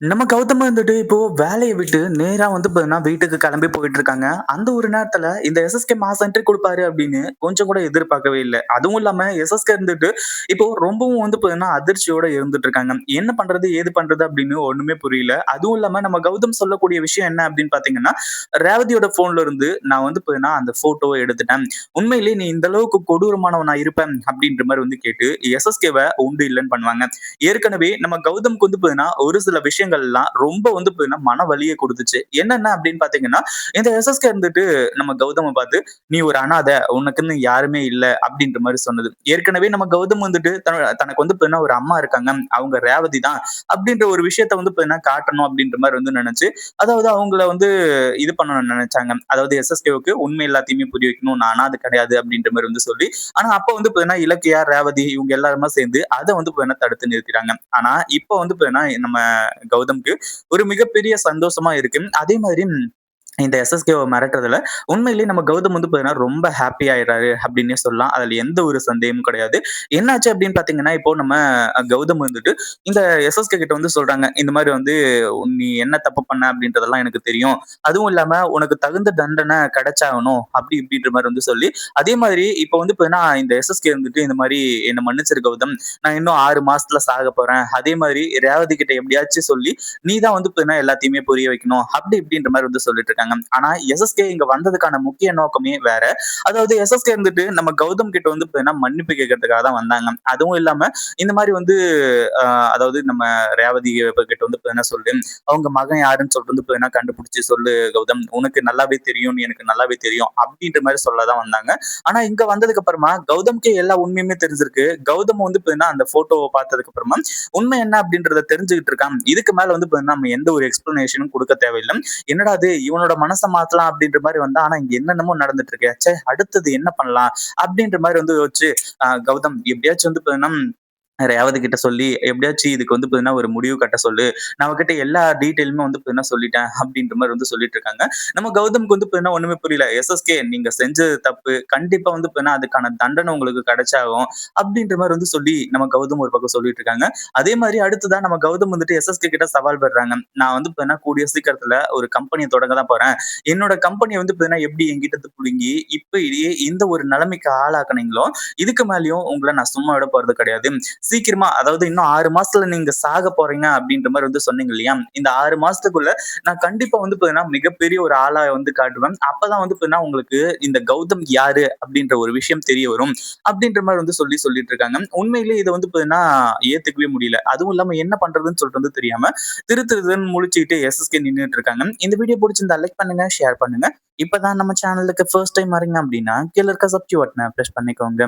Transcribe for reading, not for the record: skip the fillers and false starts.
நம்ம கௌதம் வந்துட்டு இப்போ வேலைய விட்டு நேரா வந்து பார்த்தீங்கன்னா, வீட்டுக்கு கிளம்பி போயிட்டுருக்காங்க. அந்த ஒரு நேரத்துல இந்த எஸ்எஸ்கே மாஸ் என்ட்ரி குடுப்பாரு அப்படின்னு கொஞ்சம் கூட எதிர்பார்க்கவே இல்ல. அதுவும் இல்லாம எஸ்எஸ்கே இருந்துட்டு இப்போ ரொம்பவும் வந்து பார்த்தீங்கன்னா, அதிர்ச்சியோட இருந்துட்டு இருக்காங்க. என்ன பண்றது? ஏது பண்றது? அப்படின்னு ஒண்ணுமே புரியல. அதுவும் இல்லாம நம்ம கௌதம் சொல்லக்கூடிய விஷயம் என்ன அப்படின்னு பார்த்தீங்கன்னா, ரேவதியோட ஃபோன்ல இருந்து நான் வந்து பார்த்தீங்கன்னா, அந்த ஃபோட்டோவ எடுத்துட்டேன். உண்மையிலேயே நீ இந்த அளவுக்கு கொடூரமானவனா இருப்ப அப்படின்ற மாரி வந்து கேட்டு எஸ்எஸ்கேவ உண்டு இல்லன்னு பண்ணுவாங்க. ஏற்கனவே நம்ம கௌதம்க்கு வந்து பார்த்தீங்கன்னா, ஒரு சில விஷயங்கள்லாம் ரொம்ப வந்து பார்த்தீங்கன்னா, மன வலிய குடுத்துச்சு. என்னென்ன அப்படின்னு பார்த்தீங்கன்னா, இந்த எஸ்எஸ்கே இருந்துட்டு நம்ம கௌதம பார்த்து, "நீ ஒரு அனாத. உனக்குன்னு யாருமே இல்ல." அப்படின்ற மாரி சொன்னது. ஏற்கனவே நம்ம கௌதம் வந்துட்டு தனக்கு வந்து பார்த்தீங்கன்னா, ஒரு அம்மா இருக்காங்க. அவங்க ரேவதி தான். அப்படின்ற ஒரு விஷயத்த வந்து பார்த்தீங்கன்னா, காட்டணும் அப்படின்ற மாரி வந்து நெனச்சு, அதாவது அவங்கள வந்து இது பண்ணணும்னு நெனச்சாங்க. அதாவது எஸ்எஸ்கேவுக்கு உண்மை எல்லாத்தையுமே புரிய வைக்கணும். நான் அனாதை கிடையாது அப்படின்ற மாரி வந்து சொல்லி, ஆனா அப்ப வந்து பார்த்தீங்கன்னா, இலக்கியா, ரேவதி இவங்க எல்லாருமே சேர்ந்து அத வந்து பார்த்தீங்கன்னா தடுத்து நிறுத்திட்டாங்க. ஆனா இப்ப வந்து பார்த்தீங்கன்னா, நம்ம கௌதம்க்கு ஒரு மிகப்பெரிய சந்தோஷமா இருக்கு. அதே மாதிரி இந்த எஸ்எஸ்கேவ மிரட்டுறதுல உண்மையிலேயே நம்ம கௌதம் வந்து பார்த்தீங்கன்னா, ரொம்ப ஹாப்பி ஆயிடுறாரு அப்டின்னே சொல்லலாம். அதுல எந்த ஒரு சந்தேகமும் கிடையாது. என்னாச்சு அப்டின்னு பார்த்தீங்கன்னா, இப்போ நம்ம கௌதம் வந்துட்டு இந்த எஸ்எஸ்கே கிட்ட வந்து சொல்றாங்க. இந்த மாரி வந்து "நீ என்ன தப்பு பண்ண அப்டின்றதெல்லாம் எனக்கு தெரியும். அதுவும் இல்லாம உனக்கு தகுந்த தண்டனை கிடைச்சாகணும்." அப்டி இப்டின்ற மாரி வந்து சொல்லி, அதே மாதிரி இப்போ வந்து பார்த்தீங்கன்னா, இந்த எஸ்எஸ்கே வந்துட்டு இந்த மாரி "என்ன மன்னிச்சிரு கௌதம். நான் இன்னும் 6 மாசத்துல சாகப் போறேன். அதே மாரி ரேவதி கிட்ட எப்டியாச்சும் சொல்லி, நீ தான் வந்து பார்த்தீங்கன்னா எல்லாத்தையுமே புரிய வைக்கணும்." அப்டி இப்டின்ற மாரி வந்து சொல்லிட்டு இருக்காங்க. ஆனா எஸ்எஸ்கே இங்க வந்ததுக்கான முக்கிய நோக்கமே வேற. அதாவது எஸ்எஸ்கே இருந்துட்டு நம்ம கௌதம் கிட்ட வந்து பார்த்தீங்கன்னா மன்னிப்பு கேட்கறதுக்காக தான் வந்தாங்க. அதுவும் இல்லாம இந்த மாரி வந்து அ அதாவது நம்ம ரேவதி கிட்ட வந்து பார்த்தீங்கன்னா சொல்லு, அவங்க மகன் யாருன்னு சொல்லிட்டு வந்து பார்த்தீங்கன்னா கண்டுபிடிச்சு சொல்லு கௌதம். உனக்கு நல்லாவே தெரியும். எனக்கு நல்லாவே தெரியும். அப்படின்ற மாரி சொல்ல தான் வந்தாங்க. ஆனா இங்க வந்ததுக்கு அப்புறமா கௌதம்க்கே எல்லா உண்மையுமே தெரிஞ்சிருக்கு. கௌதம் வந்து பார்த்தீங்கன்னா அந்த ஃபோட்டோவ பார்த்ததுக்கு அப்புறமா உண்மை என்ன அப்படின்றத தெரிஞ்சுகிட்டு இருக்கான். இதுக்கு மேல வந்து பார்த்தீங்கன்னா நம்ம எந்த ஒரு எக்ஸ்ப்ளனேஷனும் குடுக்க தேவையில்ல. என்னடா இது இவனோட மனச மாத்தலாம் அப்படின்ற மாரி வந்தா, ஆனா இங்க என்னென்னமோ நடந்துட்டு இருக்கே. ச்சே! அடுத்தது என்ன பண்ணலாம்? அப்படின்ற மாரி வந்து யோசிச்சு, கௌதம் எப்படியாச்சும் வந்து பார்த்தீங்கன்னா ரேவதி கிட்ட சொல்லி எப்படியாச்சும் இதுக்கு வந்து பார்த்தீங்கன்னா ஒரு முடிவு கட்ட சொல்லு. நான் அவகிட்ட எல்லா டீட்டெயிலுமே வந்து பார்த்தீங்கன்னா சொல்லிட்டேன் அப்படின்ற மாரி வந்து சொல்லிட்டு இருக்காங்க. நம்ம கௌதம்க்கு வந்து பார்த்தீங்கன்னா ஒண்ணுமே புரியல. எஸ்எஸ்கே நீங்க செஞ்சது தப்பு. கண்டிப்பா வந்து பார்த்தீங்கன்னா அதுக்கான தண்டனை உங்களுக்கு கிடைச்சாகும். அப்படின்ற மாரி வந்து சொல்லி நம்ம கௌதம் ஒரு பக்கம் சொல்லிட்டு இருக்காங்க. அதே மாரி அடுத்ததா நம்ம கௌதம் வந்துட்டு எஸ்எஸ்கே கிட்ட சவால் விடுறாங்க. நான் வந்து பார்த்தீங்கன்னா கூடிய சீக்கிரத்துல ஒரு கம்பெனிய தொடங்க தான் போறேன். என்னோட கம்பெனிய வந்து பார்த்தீங்கன்னா எப்படி என்கிட்ட இருந்து புடுங்கி இப்படியே இந்த ஒரு நிலைமைக்கு ஆளாக்குனீங்களோ, இதுக்கு மேலயும் உங்கள நான் சும்மா விட போறது கிடையாது. சீக்கிரமா அதாவது இன்னும் 6 மாசத்துல நீங்க சாக போறீங்க அப்படின்ற மாரி வந்து சொன்னீங்க இல்லையா? இந்த 6 மாசத்துக்குள்ள நான் கண்டிப்பா வந்து பார்த்தீங்கன்னா, மிகப்பெரிய ஒரு ஆளா வந்து காட்டுவேன். அப்பதான் வந்து பார்த்தீங்கன்னா, உங்களுக்கு இந்த கௌதம் யாரு அப்படின்ற ஒரு விஷயம் தெரிய வரும். அப்படின்ற மாரி வந்து சொல்லிட்டு இருக்காங்க. உண்மையிலேயே இத வந்து பார்த்தீங்கன்னா, ஏத்துக்கவே முடியல. அதுவும் இல்லாம என்ன பண்றதுன்னு சொல்லிட்டு வந்து தெரியாம திருன்னு முழிச்சுக்கிட்டு எஸ்எஸ்கே நின்னுட்டு இருக்காங்க. இந்த வீடியோ புடிச்சிருந்தா லைக் பண்ணுங்க, ஷேர் பண்ணுங்க. இப்பதான் நம்ம சேனலுக்கு ஃபர்ஸ்ட் டைம் வரீங்க அப்படின்னா, கீழ இருக்க சப்ஸ்கிரைப் பட்டன பிரஸ் பண்ணிக்கோங்க.